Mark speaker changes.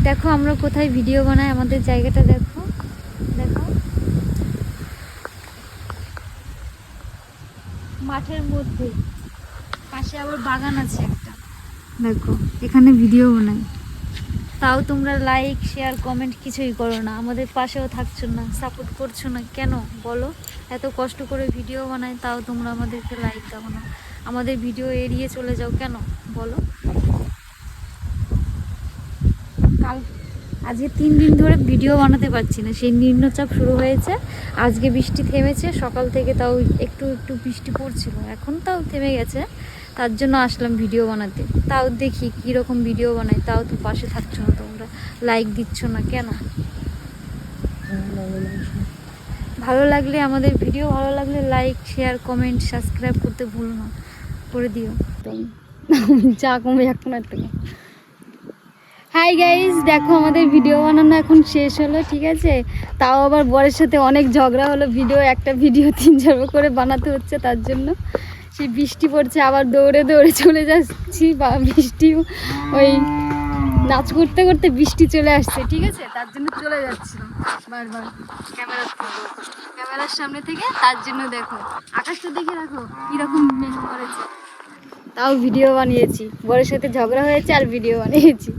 Speaker 1: দেখো আমরা কোথায় ভিডিও বানাই, আমাদের জায়গাটা দেখো। দেখো মাঠের মধ্যে, পাশে আবার বাগান আছে একটা। দেখো এখানে ভিডিও বানাই, তাও তোমরা লাইক শেয়ার কমেন্ট কিছুই করো না, আমাদের পাশেও থাকছো না, সাপোর্ট করছো না কেন বলো? এত কষ্ট করে ভিডিও বানাই তাও তোমরা আমাদেরকে লাইক দাও না, আমাদের ভিডিও এড়িয়ে চলে যাও কেন বলো? কাল আজকে 3 দিন ধরে ভিডিও বানাতে পারছি না, সেই নিম্নচাপ শুরু হয়েছে। আজকে বৃষ্টি থেমেছে সকাল থেকে, তাও একটু একটু বৃষ্টি পড়ছিল, এখন তাও থেমে গেছে। তার জন্য আসলাম ভিডিও বানাতে, তাও দেখি কীরকম ভিডিও বানাই, তাও তো পাশে থাকছো না তোমরা, লাইক দিচ্ছ না কেন? ভালো লাগলে আমাদের ভিডিও ভালো লাগলে লাইক শেয়ার কমেন্ট সাবস্ক্রাইব করতে ভুলো না, করে দিও।
Speaker 2: যা কমে এখন আর থেকে।
Speaker 1: হাই গাইজ, দেখো আমাদের ভিডিও বানানো এখন শেষ হলো, ঠিক আছে। তাও আবার বরের সাথে অনেক ঝগড়া হলো, একটা ভিডিও 3-4 করে বানাতে হচ্ছে, তার জন্য। সেই বৃষ্টি পড়ছে, আবার দৌড়ে দৌড়ে চলে যাচ্ছি, বা বৃষ্টি ওই নাচ করতে করতে বৃষ্টি চলে আসছে, ঠিক আছে, তার জন্য চলে যাচ্ছিলাম বারবার ক্যামেরার সামনে থেকে। তার জন্য দেখো আকাশটা দেখে রাখো কীরকম মেঘ করেছে, তাও ভিডিও বানিয়েছি, বরের সাথে ঝগড়া হয়েছে আর ভিডিও বানিয়েছি।